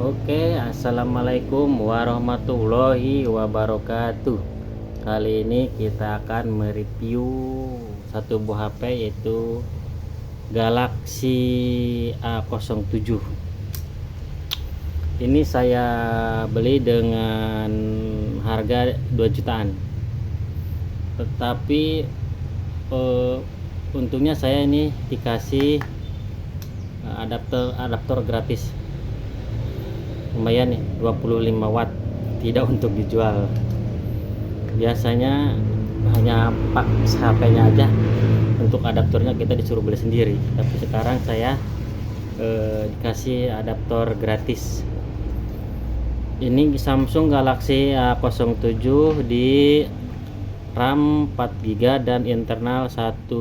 Oke, assalamualaikum warahmatullahi wabarakatuh. Kali ini kita akan mereview satu buah HP yaitu Galaxy A07. Ini saya beli dengan harga 2 jutaan. Tetapi untungnya saya ini dikasih adaptor gratis. Lumayan nih, 25 watt, tidak untuk dijual. Biasanya hanya pak HP-nya aja, untuk adaptornya kita disuruh beli sendiri. Tapi sekarang saya dikasih adaptor gratis. Ini Samsung Galaxy A07 di RAM 4GB dan internal 128.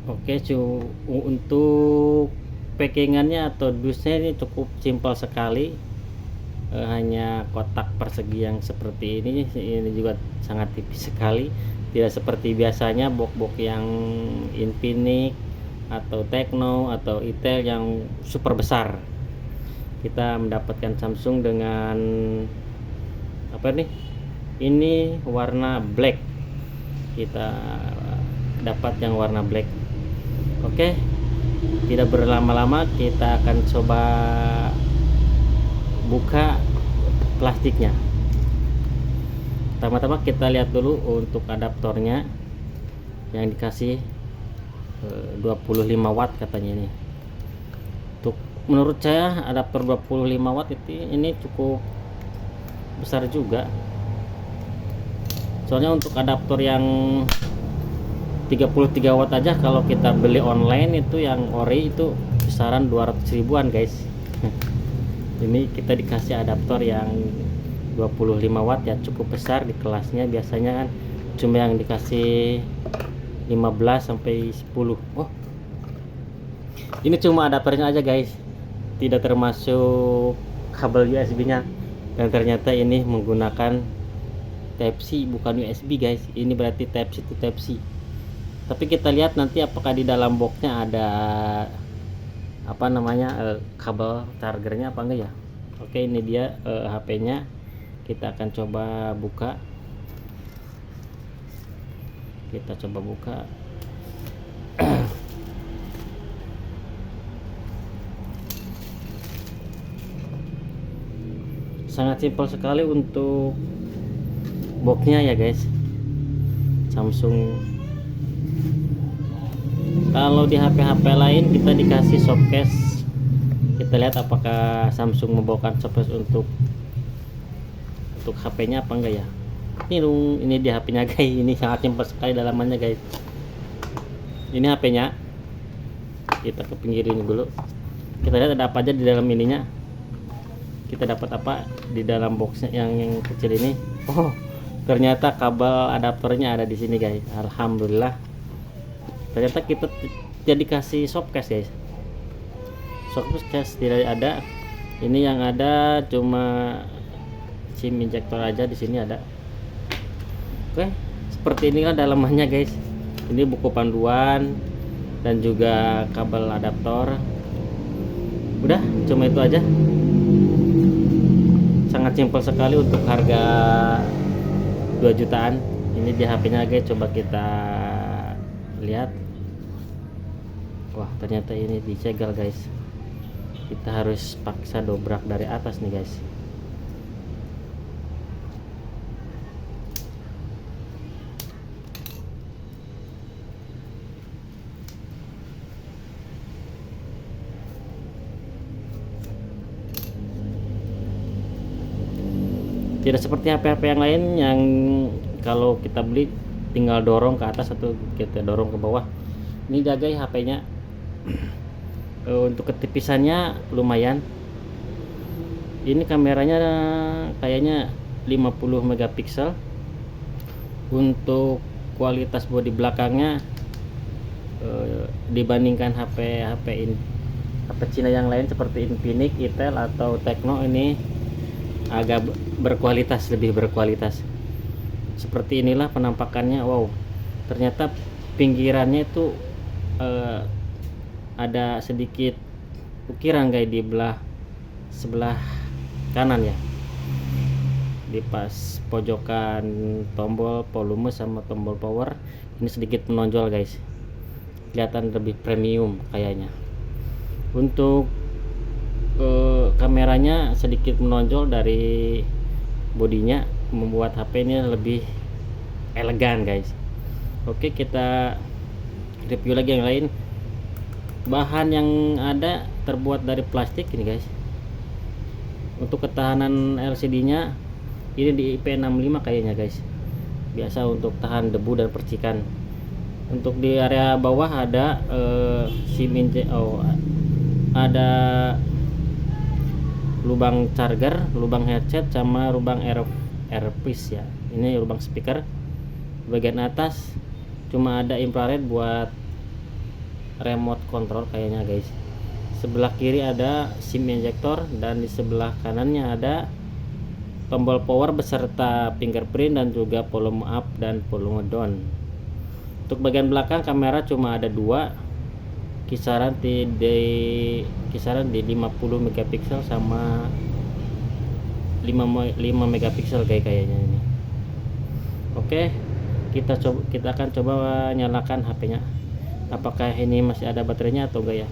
Oke, untuk packingannya atau dusnya ini cukup simpel sekali, hanya kotak persegi yang seperti ini juga sangat tipis sekali, tidak seperti biasanya box-box yang Infinix atau Tecno atau Itel yang super besar. Kita mendapatkan Samsung dengan apa nih, ini warna black, kita dapat yang warna black. Oke, tidak berlama-lama kita akan coba buka plastiknya. Pertama-tama kita lihat dulu untuk adaptornya yang dikasih 25 watt katanya ini. Menurut saya adaptor 25 watt ini cukup besar juga. Soalnya untuk adaptor yang 33 watt aja kalau kita beli online itu yang ori itu kisaran 200 ribuan guys. Ini kita dikasih adaptor yang 25 watt ya, cukup besar di kelasnya. Biasanya kan cuma yang dikasih 15 sampai 10. Oh, ini cuma adaptornya aja guys, tidak termasuk kabel USB nya, dan ternyata ini menggunakan Type-C bukan USB guys. Ini berarti Type-C to Type-C. Tapi kita lihat nanti apakah di dalam boxnya ada apa namanya kabel chargernya apa enggak ya. Oke, ini dia HP-nya. Kita akan coba buka. Kita coba buka. Sangat simpel sekali untuk boxnya ya guys, Samsung. Kalau di HP-HP lain kita dikasih softcase. Kita lihat apakah Samsung membawakan softcase untuk HP-nya apa enggak ya. Ini di HP-nya guys. Ini sangat simpel sekali dalamannya guys. Ini HP-nya. Kita ke pinggir ini dulu. Kita lihat ada apa aja di dalam ininya. Kita dapat apa di dalam boxnya yang kecil ini. Oh, ternyata kabel adaptornya ada di sini guys. Alhamdulillah. Ternyata kita jadi kasih softcase guys. Softcase tidak ada. Ini yang ada cuma SIM injektor aja, di sini ada. Oke, seperti inilah dalamannya guys. Ini buku panduan dan juga kabel adaptor. Udah, cuma itu aja. Sangat simpel sekali untuk harga 2 jutaan. Ini di HP-nya guys, coba kita lihat. Wah, ternyata ini disegel guys. Kita harus paksa dobrak dari atas nih guys. Tidak seperti HP-HP yang lain yang kalau kita beli tinggal dorong ke atas atau kita dorong ke bawah. Ini jaga HP-nya. Untuk ketipisannya lumayan. Ini kameranya kayaknya 50 megapiksel. Untuk kualitas bodi belakangnya dibandingkan HP Cina yang lain seperti Infinix, Itel atau Tecno, ini agak berkualitas, lebih berkualitas. Seperti inilah penampakannya. Wow, ternyata pinggirannya itu ada sedikit ukiran guys di sebelah kanan ya, di pas pojokan tombol volume sama tombol power ini sedikit menonjol guys, kelihatan lebih premium kayaknya. Untuk kameranya sedikit menonjol dari bodinya, membuat HP ini lebih elegan guys. Oke, kita review lagi yang lain. Bahan yang ada terbuat dari plastik ini guys. Untuk ketahanan LCD nya ini di IP65 kayaknya guys, biasa untuk tahan debu dan percikan. Untuk di area bawah ada ada lubang charger, lubang headset, sama lubang earpiece ya. Ini lubang speaker. Bagian atas cuma ada infrared buat remote control kayaknya guys. Sebelah kiri ada SIM injector, dan di sebelah kanannya ada tombol power beserta fingerprint dan juga volume up dan volume down. Untuk bagian belakang kamera cuma ada dua, kisaran di 50 megapiksel sama 5 megapiksel kayaknya ini. Oke, kita akan coba nyalakan HP-nya. Apakah ini masih ada baterainya atau enggak ya?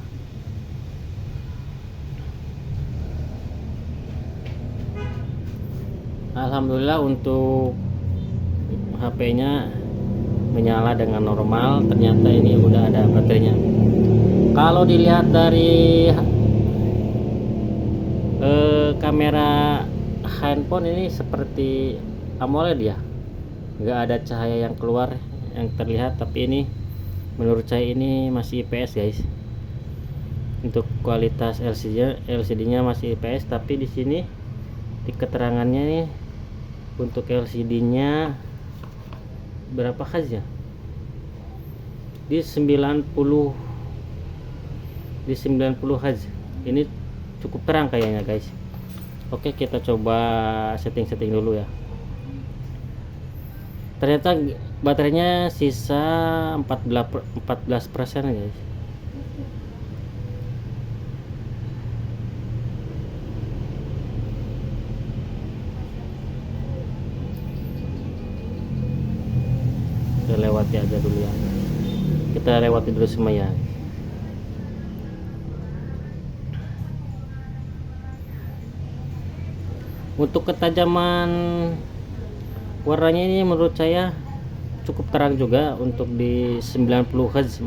Alhamdulillah untuk HP-nya menyala dengan normal. Ternyata ini udah ada baterainya. Kalau dilihat dari kamera handphone ini seperti AMOLED ya, nggak ada cahaya yang keluar yang terlihat, tapi ini menurut saya ini masih IPS guys. Untuk kualitas LCD-nya masih IPS, tapi di sini di keterangannya nih untuk LCD-nya berapa Hz ya? Di 90 Hz. Ini cukup terang kayaknya guys. Oke, kita coba setting dulu ya. Ternyata baterainya sisa 14% guys. Kita lewati aja dulu ya. Kita lewati dulu semua ya. Untuk ketajaman warnanya ini menurut saya cukup terang juga. Untuk di 90 Hz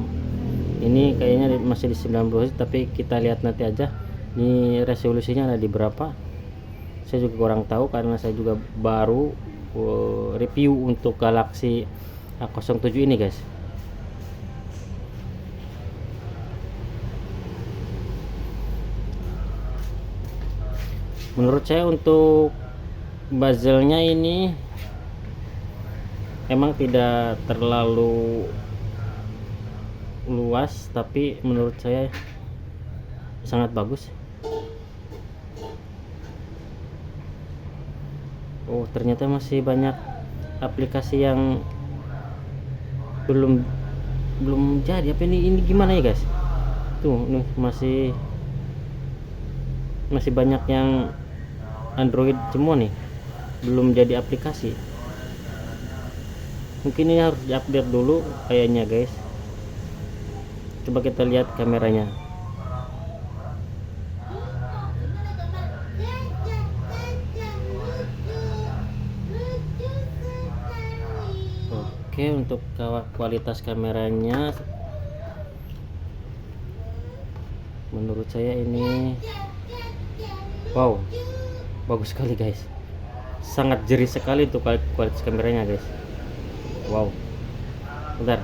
ini kayaknya masih di 90 Hz, tapi kita lihat nanti aja ini resolusinya ada di berapa. Saya juga kurang tahu karena saya juga baru review untuk Galaxy A07 ini guys. Menurut saya untuk bezelnya ini emang tidak terlalu luas, tapi menurut saya sangat bagus. Oh, ternyata masih banyak aplikasi yang belum jadi. Apa ini gimana ya guys? Tuh, nih masih banyak yang Android semua nih, belum jadi aplikasi. Mungkin ini harus diupdate dulu kayaknya guys. Coba kita lihat kameranya. Oke, untuk kualitas kameranya menurut saya ini wow, bagus sekali guys. Sangat jernih sekali untuk kualitas kameranya guys. Wow, bentar.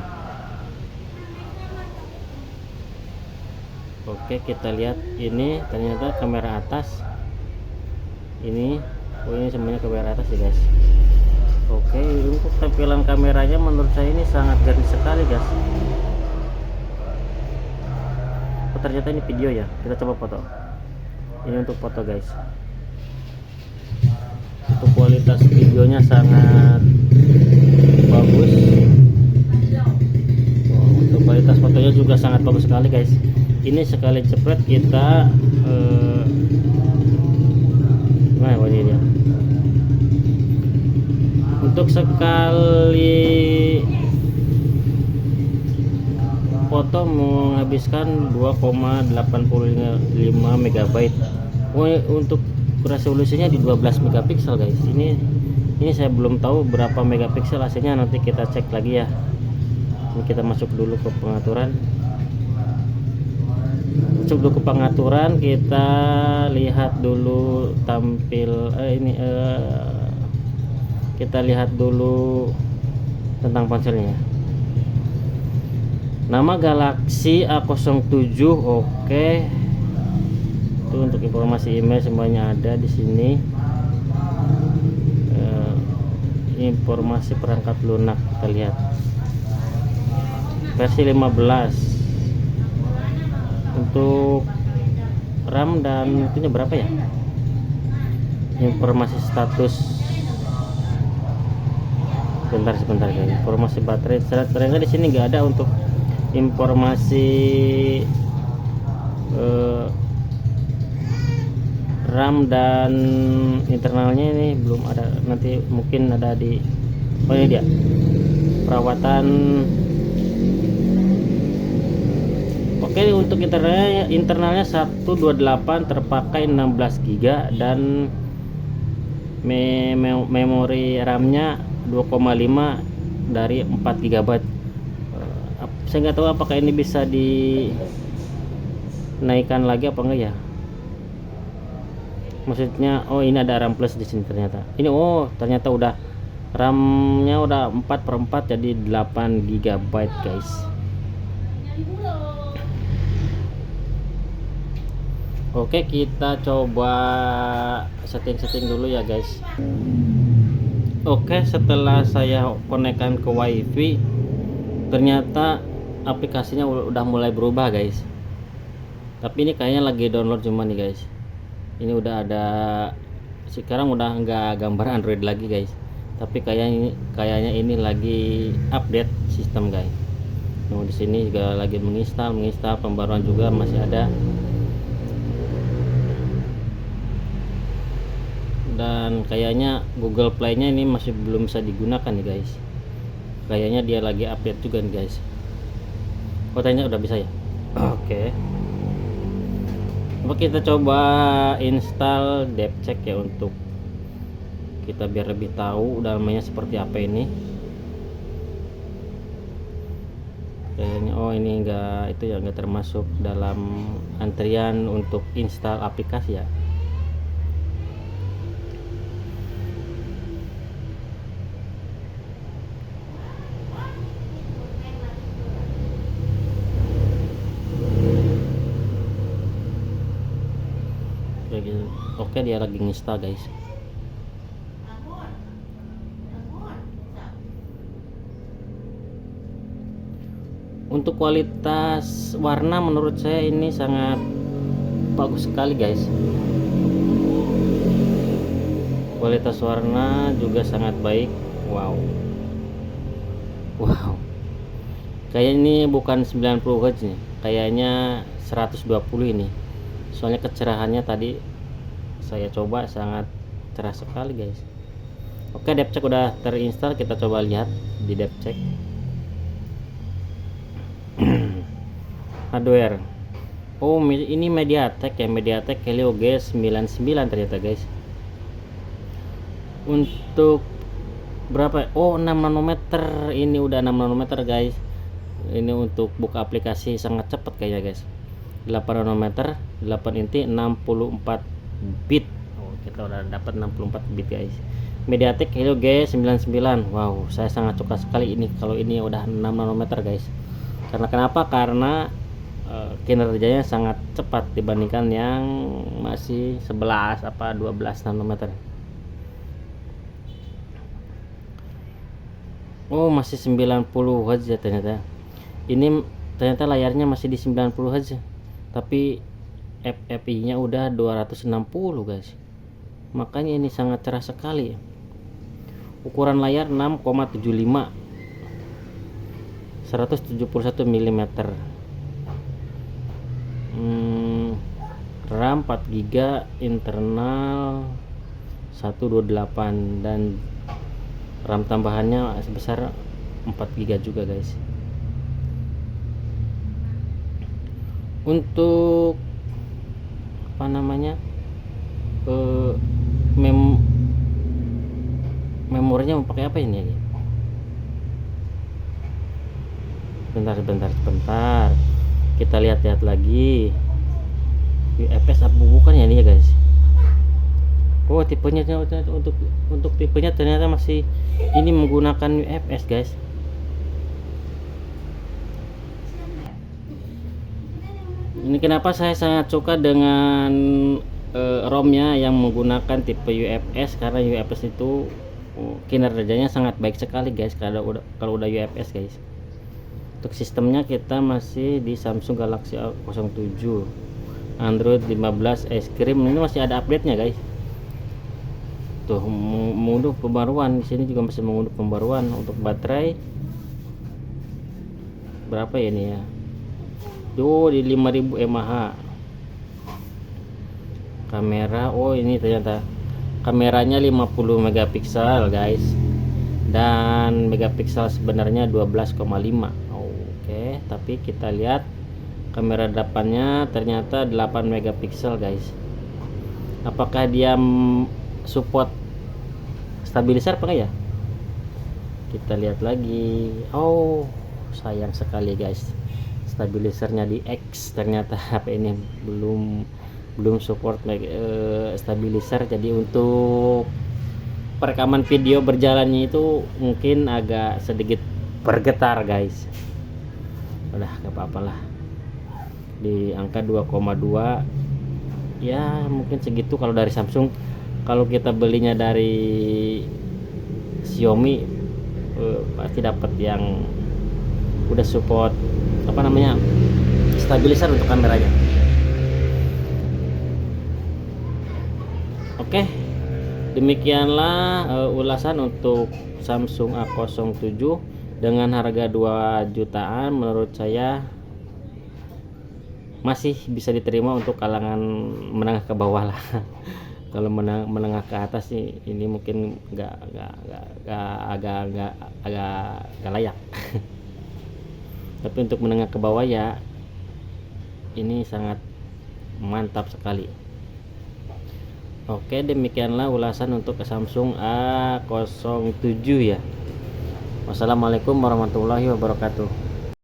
Oke, kita lihat ini ternyata kamera atas ini. Oh, ini semuanya kamera atas ya guys. Oke, untuk tampilan kameranya menurut saya ini sangat jernih sekali guys. Oh, ternyata ini video ya. Kita coba foto. Ini untuk foto guys. Untuk kualitas videonya sangat bagus. Untuk kualitas fotonya juga sangat bagus sekali guys. ini sekali cepret kita nah ini dia. Untuk sekali foto menghabiskan 2,85 MB. Untuk resolusinya di 12 megapiksel guys. Ini saya belum tahu berapa megapiksel aslinya, nanti kita cek lagi ya. Ini kita masuk dulu ke pengaturan. Kita lihat dulu kita lihat dulu tentang ponselnya. Nama Galaxy A07. Oke. Itu untuk informasi email semuanya ada di sini. Informasi perangkat lunak kita lihat. Versi 15. Untuk RAM dan itunya berapa ya? Informasi status. Sebentar guys. Informasi baterai. Ternyata di sini nggak ada untuk informasi RAM dan internalnya, ini belum ada. Nanti mungkin ada di ini dia perawatan. Oke, untuk internalnya 128, terpakai 16 GB dan memori RAM-nya 2,5 dari 4 GB. Saya nggak tahu apakah ini bisa dinaikkan lagi apa enggak ya. Maksudnya ini ada RAM plus di sini ternyata. Ini ternyata udah RAM-nya udah 4/4 jadi 8 GB guys. Oke, kita coba setting dulu ya guys. Oke, setelah saya konekkan ke WiFi, ternyata aplikasinya udah mulai berubah guys. Tapi ini kayaknya lagi download cuma nih guys. Ini udah ada, sekarang udah nggak gambar Android lagi guys, tapi kayaknya ini lagi update sistem guys. Di sini juga lagi menginstal pembaruan juga masih ada. Dan kayaknya Google Play-nya ini masih belum bisa digunakan nih guys. Kayaknya dia lagi update juga nih guys. Ternyata udah bisa ya. Oke. Kita coba install DevCheck ya, untuk kita biar lebih tahu dalamnya seperti apa ini. Kayaknya ini enggak termasuk dalam antrian untuk install aplikasi ya. Oke, dia lagi install guys. Untuk kualitas warna menurut saya ini sangat bagus sekali guys. Kualitas warna juga sangat baik. Wow. Kayak ini bukan 90 Hz nih, kayaknya 120 ini. Soalnya kecerahannya tadi saya coba sangat cerah sekali guys. Oke, DevCheck udah terinstall, kita coba lihat di DevCheck. Hardware. Ini MediaTek ya, MediaTek Helio G99 ternyata guys. Untuk berapa? 6 nanometer. Ini udah 6 nanometer guys. Ini untuk buka aplikasi sangat cepat kayaknya guys. 8 nanometer, 8 inti, 64 bit. Kita udah dapat 64 bit guys. MediaTek Helio G99. Wow, saya sangat suka sekali ini kalau ini udah 6 nanometer guys. Kenapa? Karena kinerjanya sangat cepat dibandingkan yang masih 11 12 nanometer. Masih 90 Hz ya ternyata. Ini ternyata layarnya masih di 90 Hz. Tapi FPI-nya udah 260 guys. Makanya ini sangat cerah sekali. Ukuran layar 6,75 171 mm. RAM 4 GB, internal 128, dan RAM tambahannya sebesar 4 GB juga guys. Untuk apa namanya, memorinya mau pakai apa ini ya? Bentar, kita lihat lagi. UFS apa bukan ya ini ya guys? Oh, tipenya untuk tipenya ternyata masih ini menggunakan UFS guys. Ini kenapa saya sangat suka dengan ROM-nya yang menggunakan tipe UFS, karena UFS itu kinerjanya sangat baik sekali guys kalau udah UFS guys. Untuk sistemnya kita masih di Samsung Galaxy A07, Android 15 es krim. Ini masih ada update-nya guys. Tuh, mengunduh pembaruan di sini juga masih mengunduh pembaruan. Untuk baterai berapa ya ini ya? Di 5000 mAh. Kamera, oh ini ternyata kameranya 50 megapiksel guys, dan megapiksel sebenarnya 12,5. Oke, tapi kita lihat kamera depannya ternyata 8 megapiksel guys. Apakah dia support stabilizer apa ya? Kita lihat lagi. Oh, sayang sekali guys, stabilizernya di X. Ternyata HP ini belum support stabilizer. Jadi untuk perekaman video berjalannya itu mungkin agak sedikit bergetar guys. Udah gak apa-apa lah, di angka 2,2 ya, mungkin segitu kalau dari Samsung. Kalau kita belinya dari Xiaomi pasti dapat yang udah support apa namanya, stabilizer untuk kameranya. Oke, demikianlah ulasan untuk Samsung A07 dengan harga 2 jutaan. Menurut saya masih bisa diterima untuk kalangan menengah ke bawah lah. Kalau menengah ke atas sih ini mungkin agak layak. Tapi untuk menengah ke bawah ya ini sangat mantap sekali. Oke, demikianlah ulasan untuk Samsung A07 ya. Wassalamualaikum warahmatullahi wabarakatuh.